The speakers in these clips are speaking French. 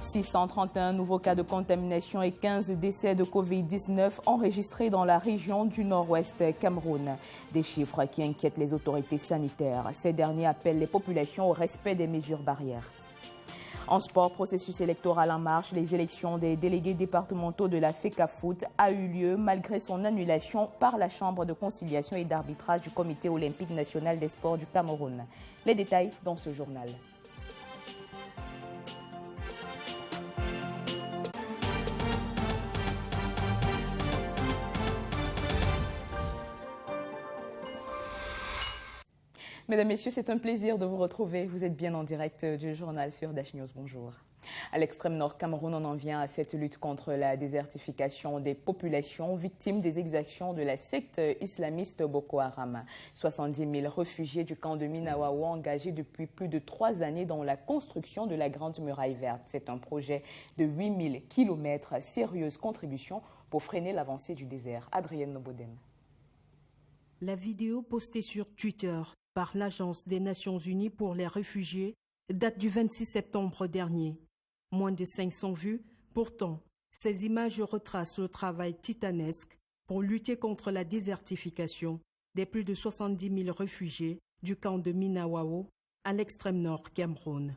631 nouveaux cas de contamination et 15 décès de Covid-19 enregistrés dans la région du Nord-Ouest Cameroun. Des chiffres qui inquiètent les autorités sanitaires. Ces derniers appellent les populations au respect des mesures barrières. En sport, processus électoral en marche, les élections des délégués départementaux de la FECAFOOT a eu lieu malgré son annulation par la Chambre de conciliation et d'arbitrage du Comité olympique national des sports du Cameroun. Les détails dans ce journal. Mesdames, Messieurs, c'est un plaisir de vous retrouver. Vous êtes bien en direct du journal sur Dash News. Bonjour. À l'extrême nord Cameroun, on en vient à cette lutte contre la désertification des populations victimes des exactions de la secte islamiste Boko Haram. 70 000 réfugiés du camp de Minawao engagés depuis plus de 3 années dans la construction de la Grande Muraille Verte. C'est un projet de 8 000 kilomètres, sérieuse contribution pour freiner l'avancée du désert. Adrienne Nobodem. La vidéo postée sur Twitter par l'Agence des Nations Unies pour les réfugiés date du 26 septembre dernier. Moins de 500 vues, pourtant, ces images retracent le travail titanesque pour lutter contre la désertification des plus de 70 000 réfugiés du camp de Minawao à l'extrême nord Cameroun.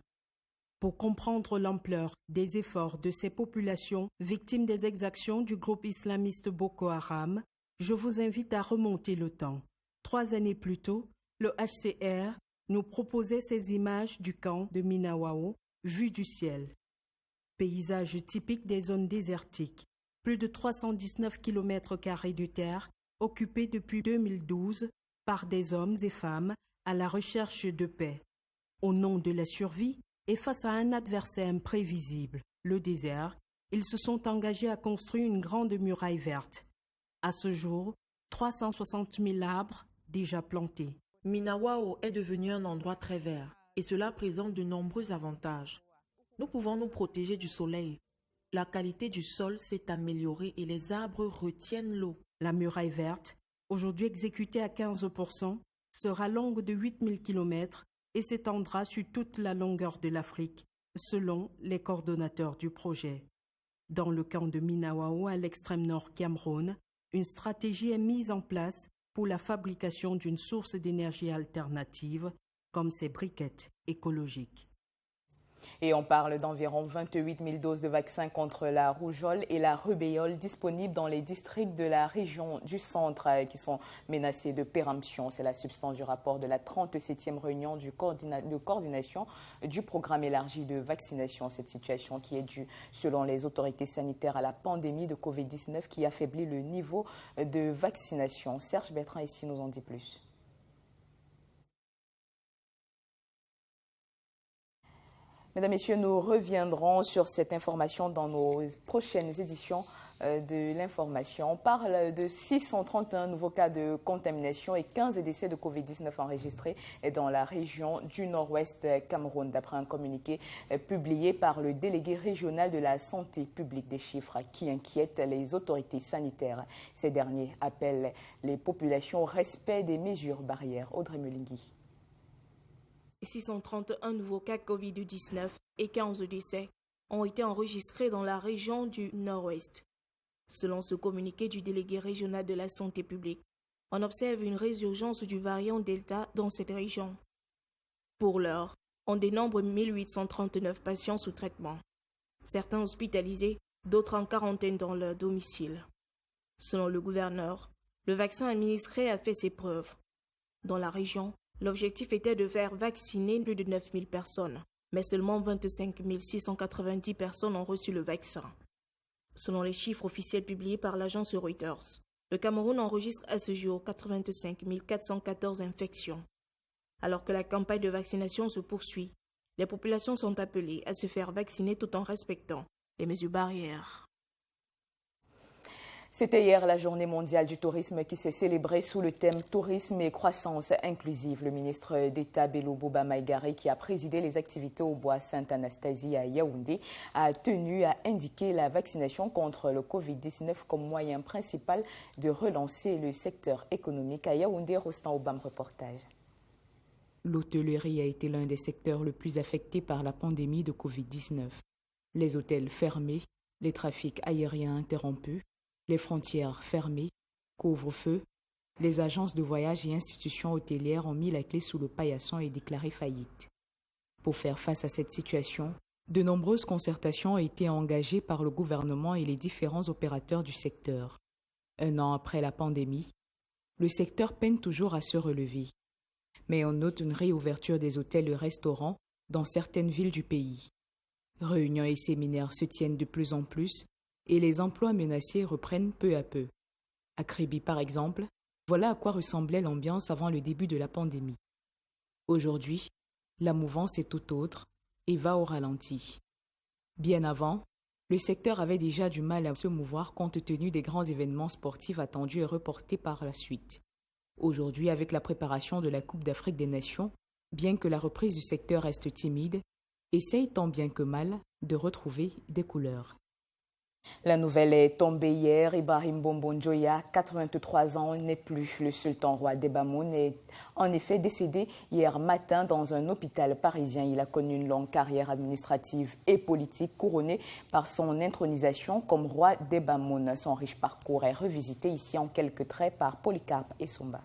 Pour comprendre l'ampleur des efforts de ces populations victimes des exactions du groupe islamiste Boko Haram, je vous invite à remonter le temps. 3 années plus tôt, le HCR nous proposait ces images du camp de Minawao vues du ciel. Paysage typique des zones désertiques, plus de 319 km² de terre occupés depuis 2012 par des hommes et femmes à la recherche de paix. Au nom de la survie et face à un adversaire imprévisible, le désert, ils se sont engagés à construire une grande muraille verte. À ce jour, 360 000 arbres déjà plantés. Minawao est devenu un endroit très vert et cela présente de nombreux avantages. Nous pouvons nous protéger du soleil. La qualité du sol s'est améliorée et les arbres retiennent l'eau. La muraille verte, aujourd'hui exécutée à 15%, sera longue de 8 000 km et s'étendra sur toute la longueur de l'Afrique, selon les coordonnateurs du projet. Dans le camp de Minawao, à l'extrême nord Cameroun, une stratégie est mise en place pour la fabrication d'une source d'énergie alternative comme ces briquettes écologiques. Et on parle d'environ 28 000 doses de vaccins contre la rougeole et la rubéole disponibles dans les districts de la région du centre qui sont menacés de péremption. C'est la substance du rapport de la 37e réunion de coordination du programme élargi de vaccination. Cette situation qui est due, selon les autorités sanitaires, à la pandémie de Covid-19 qui affaiblit le niveau de vaccination. Serge Bertrand ici nous en dit plus. Mesdames, Messieurs, nous reviendrons sur cette information dans nos prochaines éditions de l'information. On parle de 631 nouveaux cas de contamination et 15 décès de Covid-19 enregistrés dans la région du Nord-Ouest Cameroun, d'après un communiqué publié par le délégué régional de la santé publique. Des chiffres qui inquiètent les autorités sanitaires. Ces derniers appellent les populations au respect des mesures barrières. Audrey Melingui. 631 nouveaux cas Covid-19 et 15 décès ont été enregistrés dans la région du Nord-Ouest. Selon ce communiqué du délégué régional de la santé publique, on observe une résurgence du variant Delta dans cette région. Pour l'heure, on dénombre 1839 patients sous traitement, certains hospitalisés, d'autres en quarantaine dans leur domicile. Selon le gouverneur, le vaccin administré a fait ses preuves. Dans la région, l'objectif était de faire vacciner plus de 9 000 personnes, mais seulement 25 690 personnes ont reçu le vaccin. Selon les chiffres officiels publiés par l'agence Reuters, le Cameroun enregistre à ce jour 85 414 infections. Alors que la campagne de vaccination se poursuit, les populations sont appelées à se faire vacciner tout en respectant les mesures barrières. C'était hier la journée mondiale du tourisme qui s'est célébrée sous le thème tourisme et croissance inclusive. Le ministre d'État Bello Boba Maïgari, qui a présidé les activités au bois Sainte-Anastasie à Yaoundé, a tenu à indiquer la vaccination contre le Covid-19 comme moyen principal de relancer le secteur économique. À Yaoundé, Rostan Obam, reportage. L'hôtellerie a été l'un des secteurs le plus affectés par la pandémie de Covid-19. Les hôtels fermés, les trafics aériens interrompus, les frontières fermées, couvre-feu, les agences de voyage et institutions hôtelières ont mis la clé sous le paillasson et déclaré faillite. Pour faire face à cette situation, de nombreuses concertations ont été engagées par le gouvernement et les différents opérateurs du secteur. 1 an après la pandémie, le secteur peine toujours à se relever. Mais on note une réouverture des hôtels et restaurants dans certaines villes du pays. Réunions et séminaires se tiennent de plus en plus et les emplois menacés reprennent peu à peu. À Kribi, par exemple, voilà à quoi ressemblait l'ambiance avant le début de la pandémie. Aujourd'hui, la mouvance est tout autre et va au ralenti. Bien avant, le secteur avait déjà du mal à se mouvoir compte tenu des grands événements sportifs attendus et reportés par la suite. Aujourd'hui, avec la préparation de la Coupe d'Afrique des Nations, bien que la reprise du secteur reste timide, essaye tant bien que mal de retrouver des couleurs. La nouvelle est tombée hier. Ibrahim Bombon Djoya, 83 ans, n'est plus. Le sultan roi d'Ebamoun est en effet décédé hier matin dans un hôpital parisien. Il a connu une longue carrière administrative et politique couronnée par son intronisation comme roi d'Ebamoun. Son riche parcours est revisité ici en quelques traits par Polycarpe Essomba.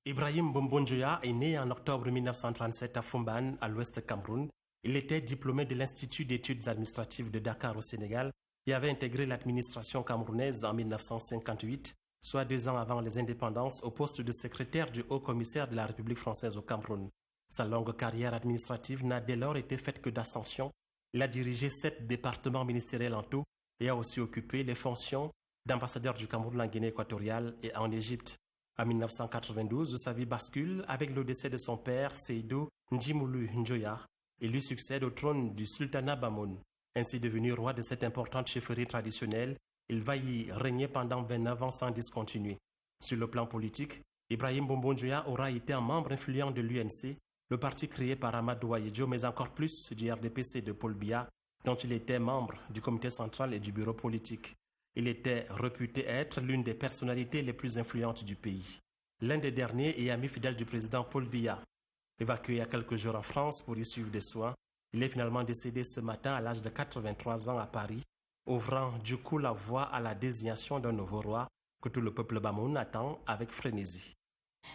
Ibrahim Bombon Djoya est né en octobre 1937 à Fumban, à l'ouest Cameroun. Il était diplômé de l'Institut d'études administratives de Dakar au Sénégal et avait intégré l'administration camerounaise en 1958, soit 2 ans avant les indépendances, au poste de secrétaire du haut-commissaire de la République française au Cameroun. Sa longue carrière administrative n'a dès lors été faite que d'ascension. Il a dirigé 7 départements ministériels en tout et a aussi occupé les fonctions d'ambassadeur du Cameroun en Guinée équatoriale et en Égypte. En 1992, sa vie bascule avec le décès de son père, Seydou Ndjimoulou Ndjoya. Il lui succède au trône du sultanat Bamoun. Ainsi devenu roi de cette importante chefferie traditionnelle, il va y régner pendant 29 ans sans discontinuer. Sur le plan politique, Ibrahim Bombon Djoya aura été un membre influent de l'UNC, le parti créé par Amadou Ahidjo, mais encore plus du RDPC de Paul Biya, dont il était membre du comité central et du bureau politique. Il était réputé être l'une des personnalités les plus influentes du pays. L'un des derniers et ami fidèle du président Paul Biya. Évacué il y a quelques jours en France pour y suivre des soins, il est finalement décédé ce matin à l'âge de 83 ans à Paris, ouvrant du coup la voie à la désignation d'un nouveau roi que tout le peuple bamoun attend avec frénésie.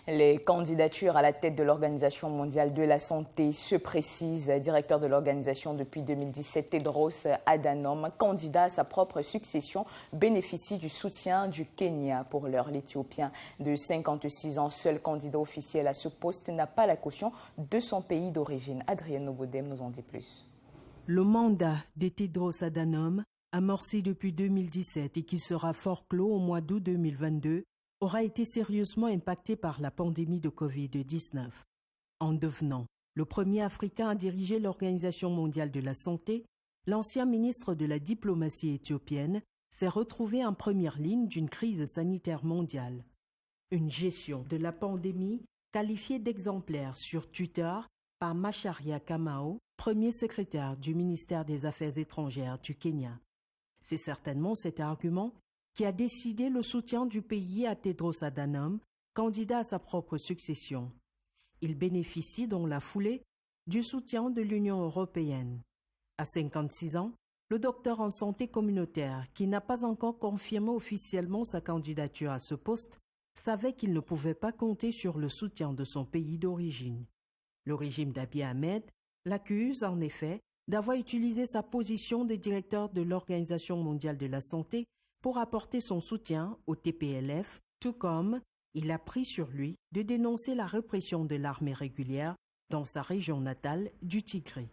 Les candidatures à la tête de l'Organisation mondiale de la santé se précisent. Directeur de l'organisation depuis 2017, Tedros Adhanom, candidat à sa propre succession, bénéficie du soutien du Kenya. Pour l'heure, l'Éthiopien de 56 ans, seul candidat officiel à ce poste, n'a pas la caution de son pays d'origine. Adrienne Nobodem nous en dit plus. Le mandat de Tedros Adhanom, amorcé depuis 2017 et qui sera fort clos au mois d'août 2022, aura été sérieusement impacté par la pandémie de Covid-19. En devenant le premier Africain à diriger l'Organisation mondiale de la santé, l'ancien ministre de la diplomatie éthiopienne s'est retrouvé en première ligne d'une crise sanitaire mondiale. Une gestion de la pandémie qualifiée d'exemplaire sur Twitter par Macharia Kamau, premier secrétaire du ministère des Affaires étrangères du Kenya. C'est certainement cet argument qui a décidé le soutien du pays à Tedros Adhanom, candidat à sa propre succession. Il bénéficie dans la foulée du soutien de l'Union européenne. À 56 ans, le docteur en santé communautaire, qui n'a pas encore confirmé officiellement sa candidature à ce poste, savait qu'il ne pouvait pas compter sur le soutien de son pays d'origine. Le régime d'Abiy Ahmed l'accuse en effet d'avoir utilisé sa position de directeur de l'Organisation mondiale de la santé pour apporter son soutien au TPLF, tout comme il a pris sur lui de dénoncer la répression de l'armée régulière dans sa région natale du Tigré.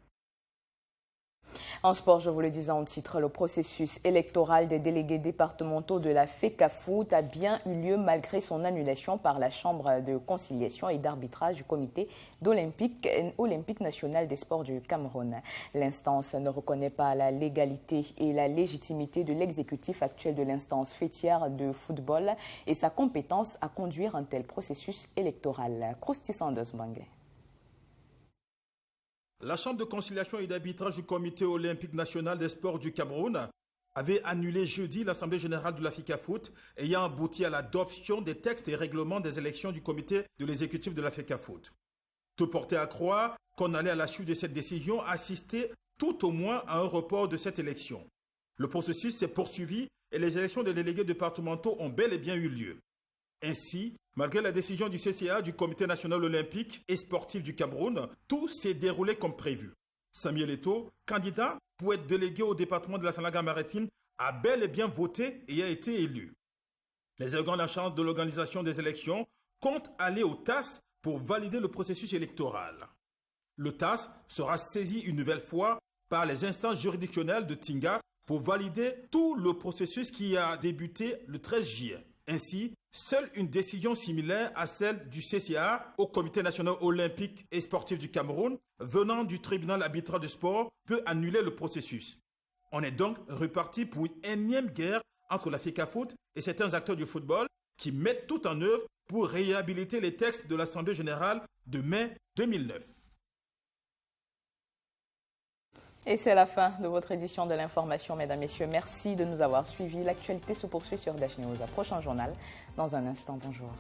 En sport, je vous le disais en titre, le processus électoral des délégués départementaux de la FECAFOOT a bien eu lieu malgré son annulation par la Chambre de conciliation et d'arbitrage du comité olympique national des sports du Cameroun. L'instance ne reconnaît pas la légalité et la légitimité de l'exécutif actuel de l'instance fêtière de football et sa compétence à conduire un tel processus électoral. Krousti Sanders Bangé. La Chambre de conciliation et d'arbitrage du Comité olympique national des sports du Cameroun avait annulé jeudi l'Assemblée générale de la FECAFOOT ayant abouti à l'adoption des textes et règlements des élections du comité de l'exécutif de la FECAFOOT. Tout portait à croire qu'on allait à la suite de cette décision assister tout au moins à un report de cette élection. Le processus s'est poursuivi et les élections des délégués départementaux ont bel et bien eu lieu. Ainsi, malgré la décision du CCA, du Comité national olympique et sportif du Cameroun, tout s'est déroulé comme prévu. Samuel Eto'o, candidat pour être délégué au département de la Sanaga-Maritime, a bel et bien voté et a été élu. Les organes en charge de l'organisation des élections comptent aller au TAS pour valider le processus électoral. Le TAS sera saisi une nouvelle fois par les instances juridictionnelles de Tinga pour valider tout le processus qui a débuté le 13 juillet. Ainsi, seule une décision similaire à celle du CCA au Comité national olympique et sportif du Cameroun, venant du tribunal arbitral du sport, peut annuler le processus. On est donc reparti pour une énième guerre entre la FECAFOOT et certains acteurs du football qui mettent tout en œuvre pour réhabiliter les textes de l'Assemblée générale de mai 2009. Et c'est la fin de votre édition de l'information, mesdames, messieurs. Merci de nous avoir suivis. L'actualité se poursuit sur Dash News. Prochain journal dans un instant. Bonjour.